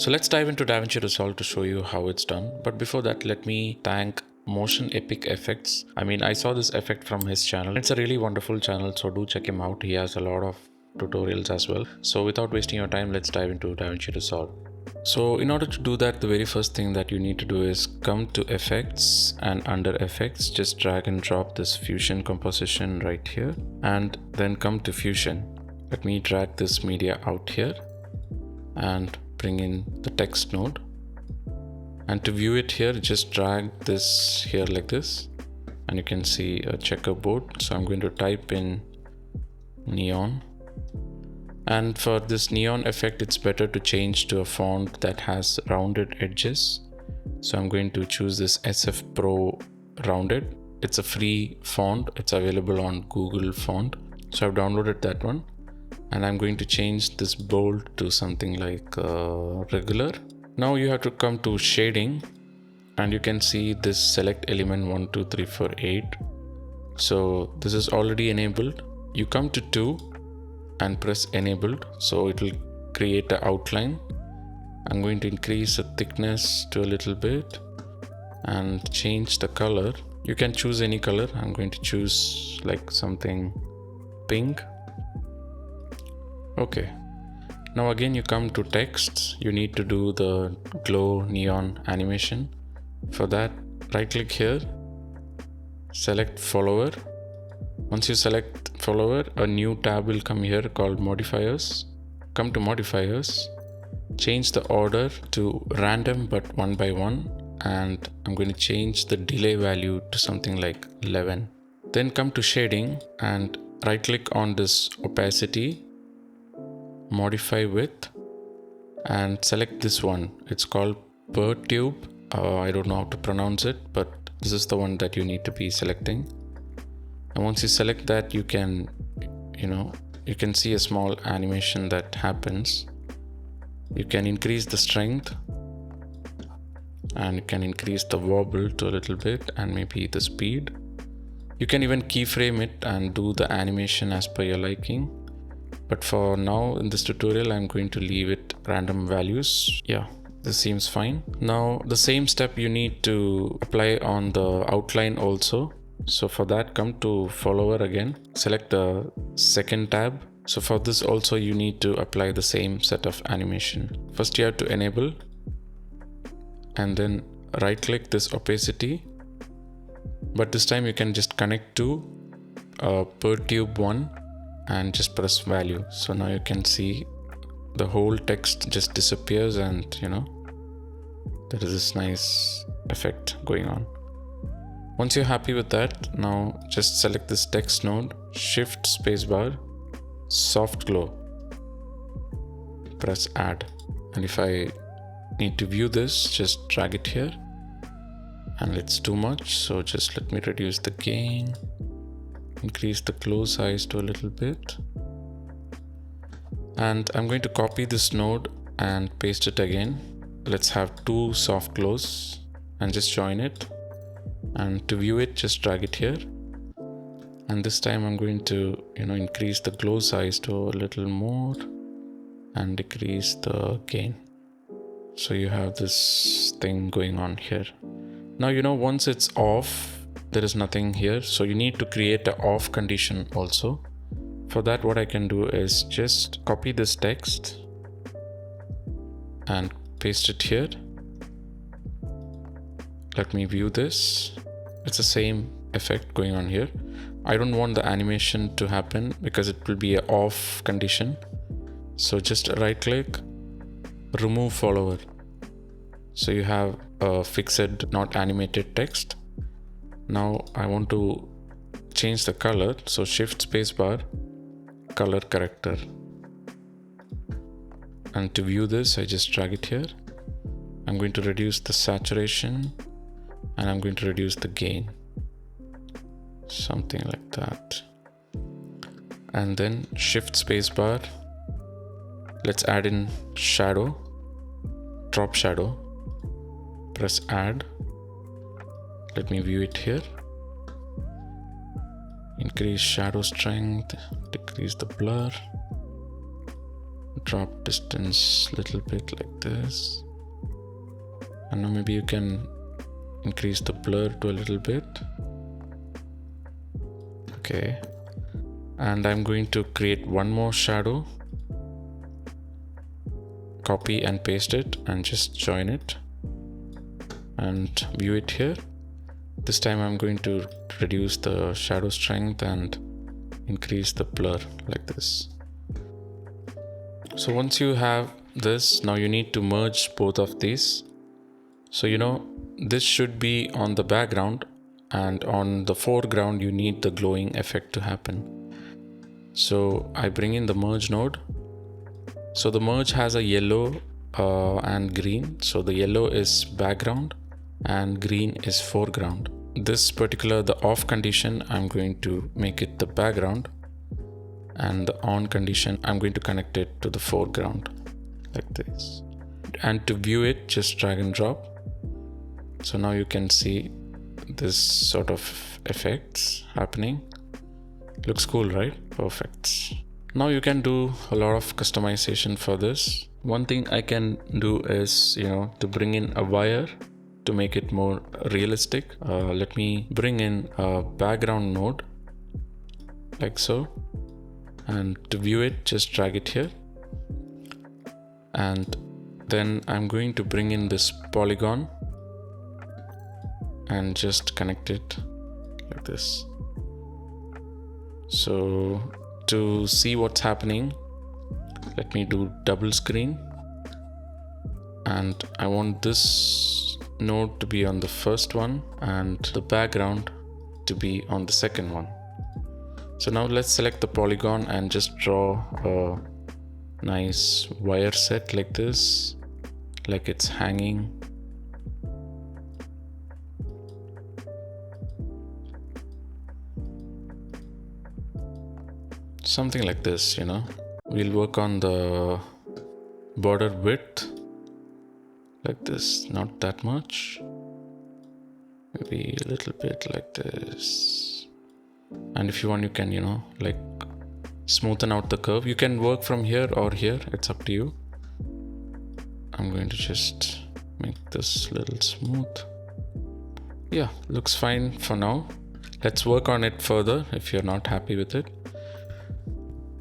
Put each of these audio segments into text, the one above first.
So let's dive into DaVinci Resolve to show you how it's done. But before that, let me thank Motion Epic Effects. I saw this effect from his channel. It's a really wonderful channel, so do check him out. He has a lot of tutorials as well. So without wasting your time, let's dive into DaVinci Resolve. So in order to do that, the very first thing that you need to do is come to Effects, and under Effects, just drag and drop this Fusion composition right here, and then come to Fusion. Let me drag this media out here and bring in the text node. And to view it here, just drag this here like this, and you can see a checkerboard. So I'm going to type in neon. And for this neon effect, it's better to change to a font that has rounded edges. So I'm going to choose this SF Pro Rounded. It's a free font. It's available on Google Font. So I've downloaded that one. And I'm going to change this bold to something like regular. Now you have to come to shading, and you can see this select element 1, 2, 3, 4, 8. So this is already enabled. You come to 2 and press enabled, so it will create an outline. I'm going to increase the thickness to a little bit and change the color. You can choose any color. I'm going to choose like something pink. Okay, now again you come to text. You need to do the glow neon animation. For that, right click here, select follower. Once you select follower, a new tab will come here called modifiers. Come to modifiers, change the order to random but 1 by 1, and I'm going to change the delay value to something like 11. Then come to shading and right click on this opacity, modify width, and select this one. It's called Pertube. I don't know how to pronounce it, but this is the one that you need to be selecting. And once you select that, you can see a small animation that happens. You can increase the strength, and you can increase the wobble to a little bit, and maybe the speed. You can even keyframe it and do the animation as per your liking. But for now, in this tutorial, I'm going to leave it random values. Yeah, this seems fine. Now, the same step you need to apply on the outline also. So for that, come to follower again, select the second tab. So for this also, you need to apply the same set of animation. First you have to enable, and then right click this opacity. But this time you can just connect to Pertube 1 and just press value. So now you can see the whole text just disappears, and there is this nice effect going on. Once you're happy with that, now just select this text node, shift spacebar, soft glow, press add. And if I need to view this, just drag it here, and it's too much, so just let me reduce the gain, increase the glow size to a little bit, and I'm going to copy this node and paste it again. Let's have 2 soft glows and just join it. And to view it, just drag it here, and this time I'm going to increase the glow size to a little more and decrease the gain. So you have this thing going on here. Now once it's off, there is nothing here, so you need to create an off condition also. For that, what I can do is just copy this text and paste it here. Let me view this. It's the same effect going on here. I don't want the animation to happen because it will be an off condition. So just right click, remove follower. So you have a fixed, not animated text. Now I want to change the color. So shift spacebar, color corrector. And to view this, I just drag it here. I'm going to reduce the saturation, and I'm going to reduce the gain, something like that. And then shift spacebar, let's add in shadow, drop shadow, press add. Let me view it here. Increase shadow strength, decrease the blur, drop distance a little bit like this, and now maybe you can increase the blur to a little bit. Okay, and I'm going to create one more shadow, copy and paste it and just join it and view it here. This time I'm going to reduce the shadow strength and increase the blur like this. So once you have this, now you need to merge both of these. So this should be on the background, and on the foreground you need the glowing effect to happen. So I bring in the merge node. So the merge has a yellow and green. So the yellow is background and green is foreground. This particular, the off condition, I'm going to make it the background, and the on condition, I'm going to connect it to the foreground like this. And to view it, just drag and drop. So now you can see this sort of effects happening. Looks cool, right? Perfect. Now you can do a lot of customization for this. One thing I can do is, to bring in a wire to make it more realistic. Let me bring in a background node like so. And to view it, just drag it here. And then I'm going to bring in this polygon and just connect it like this. So to see what's happening, let me do double screen, and I want this node to be on the first one and the background to be on the second one. So now let's select the polygon and just draw a nice wire set like this, like it's hanging. Something like this, We'll work on the border width like this, not that much. Maybe a little bit like this. And if you want, you can, like smoothen out the curve. You can work from here or here, it's up to you. I'm going to just make this a little smooth. Yeah, looks fine for now. Let's work on it further if you're not happy with it.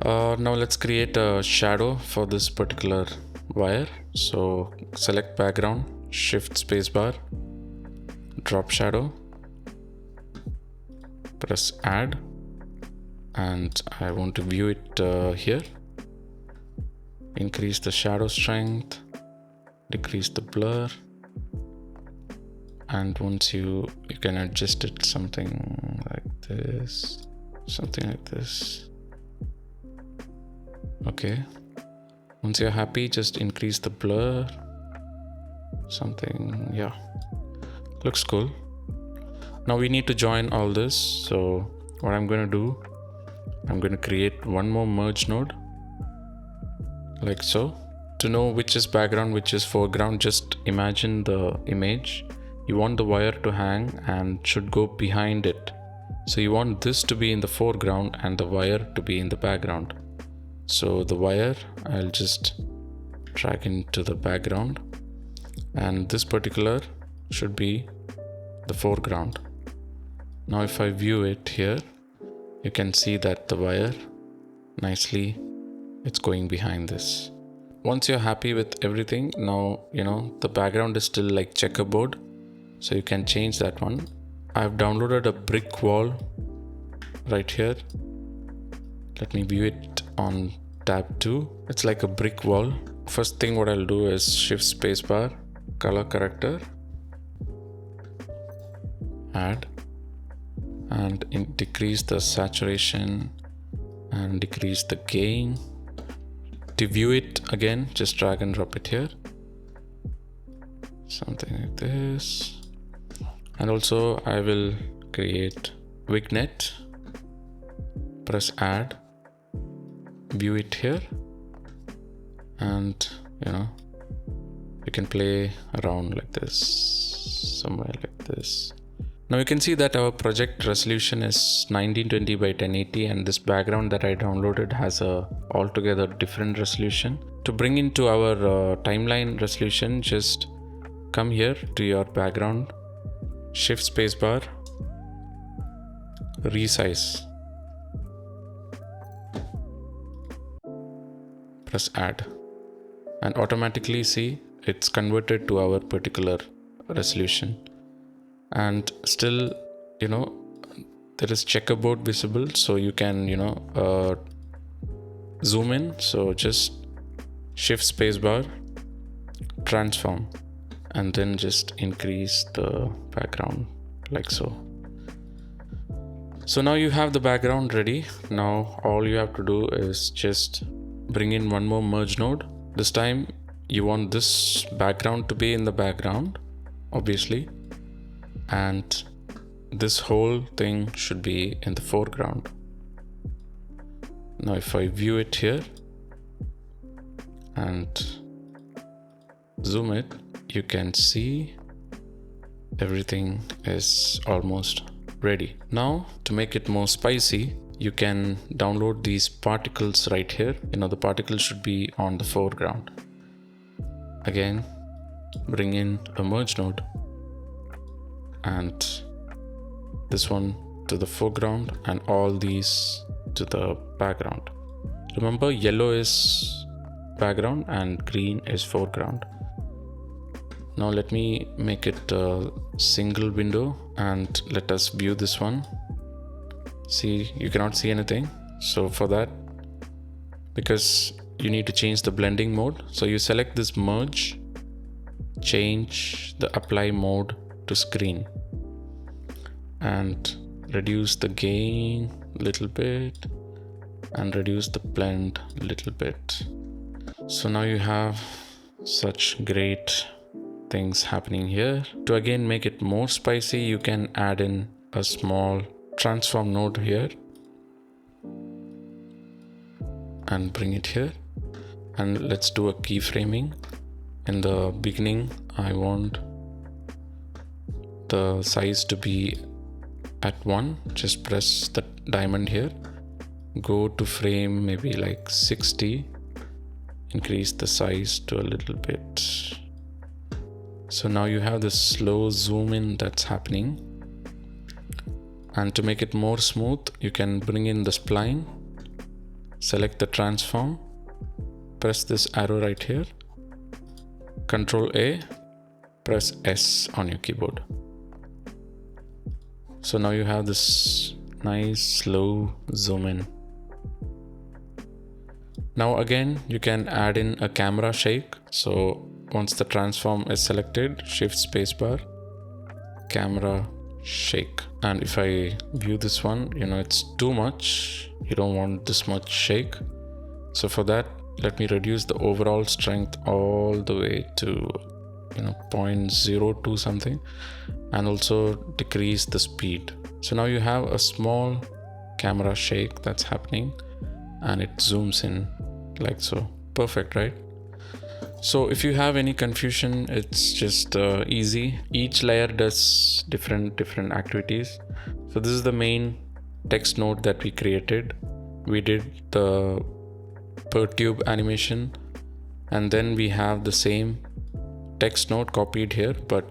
Now let's create a shadow for this particular wire. So select background, shift spacebar, drop shadow, press add, and I want to view it here. Increase the shadow strength, decrease the blur, and once you can adjust it something like this, Okay, once you're happy, just increase the blur, something, yeah, looks cool. Now we need to join all this. So what I'm going to do, I'm going to create one more merge node like so. To know which is background, which is foreground, just imagine the image. You want the wire to hang and should go behind it. So you want this to be in the foreground and the wire to be in the background. So the wire, I'll just drag into the background, and this particular should be the foreground. Now if I view it here, you can see that the wire nicely, it's going behind this. Once you're happy with everything, now the background is still like checkerboard, so you can change that one. I've downloaded a brick wall right here. Let me view it on tab 2. It's like a brick wall. First thing what I'll do is shift spacebar, color corrector, add, and decrease the saturation and decrease the gain. To view it again, just drag and drop it here, something like this. And also I will create vignette, press add, view it here, and you can play around like this, somewhere like this. Now you can see that our project resolution is 1920 by 1080, and this background that I downloaded has a altogether different resolution. To bring into our timeline resolution, just come here to your background, shift spacebar, resize, press add, and automatically see it's converted to our particular resolution. And still, there is checkerboard visible, so you can zoom in. So just shift spacebar, transform, and then just increase the background like so. So now you have the background ready. Now all you have to do is just bring in one more merge node. This time you want this background to be in the background, obviously, and this whole thing should be in the foreground. Now if I view it here and zoom it, you can see everything is almost ready. Now to make it more spicy, you can download these particles right here. The particles should be on the foreground. Again, bring in a merge node and this one to the foreground and all these to the background. Remember, yellow is background and green is foreground. Now let me make it a single window and let us view this one. See, you cannot see anything. So for that, because you need to change the blending mode, so you select this merge, change the apply mode to screen, and reduce the gain a little bit and reduce the blend a little bit. So now you have such great things happening here. To again make it more spicy, you can add in a small transform node here and bring it here, and let's do a keyframing. In the beginning, I want the size to be at 1. Just press the diamond here, go to frame maybe like 60, increase the size to a little bit. So now you have this slow zoom in that's happening. And to make it more smooth, you can bring in the spline, select the transform, press this arrow right here, Control A, press S on your keyboard. So now you have this nice slow zoom in. Now again, you can add in a camera shake. So once the transform is selected, shift spacebar, camera shake. And if I view this one, it's too much. You don't want this much shake. So for that, let me reduce the overall strength all the way to 0.02 something, and also decrease the speed. So now you have a small camera shake that's happening and it zooms in like so. Perfect, right? So if you have any confusion, it's just easy. Each layer does different activities. So this is the main text node that we created. We did the per tube animation, and then we have the same text node copied here, but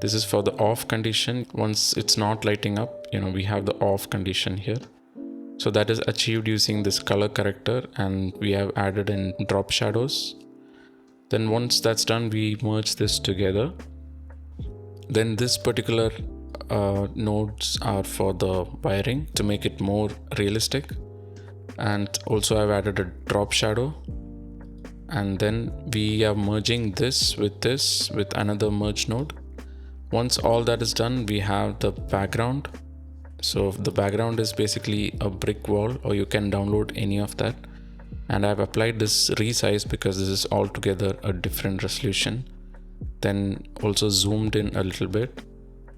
this is for the off condition. Once it's not lighting up, we have the off condition here. So that is achieved using this color corrector, and we have added in drop shadows. Then once that's done, we merge this together. Then this particular nodes are for the wiring to make it more realistic. And also I've added a drop shadow, and then we are merging this with another merge node. Once all that is done, we have the background. So the background is basically a brick wall, or you can download any of that. And I've applied this resize because this is altogether a different resolution. Then also zoomed in a little bit,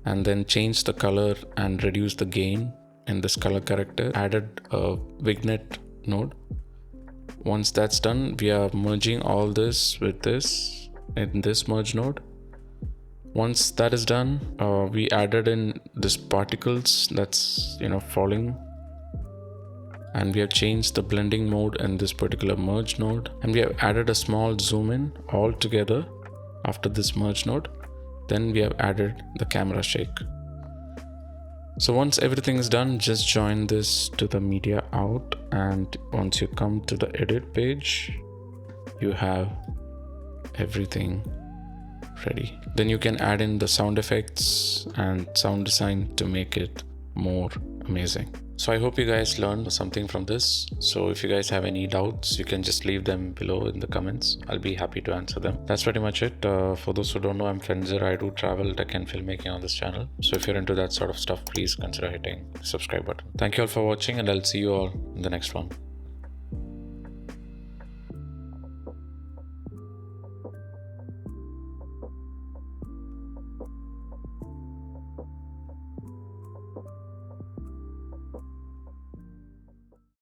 and then changed the color and reduced the gain in this color corrector. Added a vignette node. Once that's done, we are merging all this with this in this merge node. Once that is done, we added in this particles that's falling, and we have changed the blending mode in this particular merge node, and we have added a small zoom in all together after this merge node. Then we have added the camera shake. So once everything is done, just join this to the media out, and once you come to the edit page, you have everything ready. Then you can add in the sound effects and sound design to make it more amazing. So I hope you guys learned something from this. So if you guys have any doubts, you can just leave them below in the comments. I'll be happy to answer them. That's pretty much it. For those who don't know, I'm Frenzer. I do travel, tech and filmmaking on this channel. So if you're into that sort of stuff, please consider hitting the subscribe button. Thank you all for watching, and I'll see you all in the next one.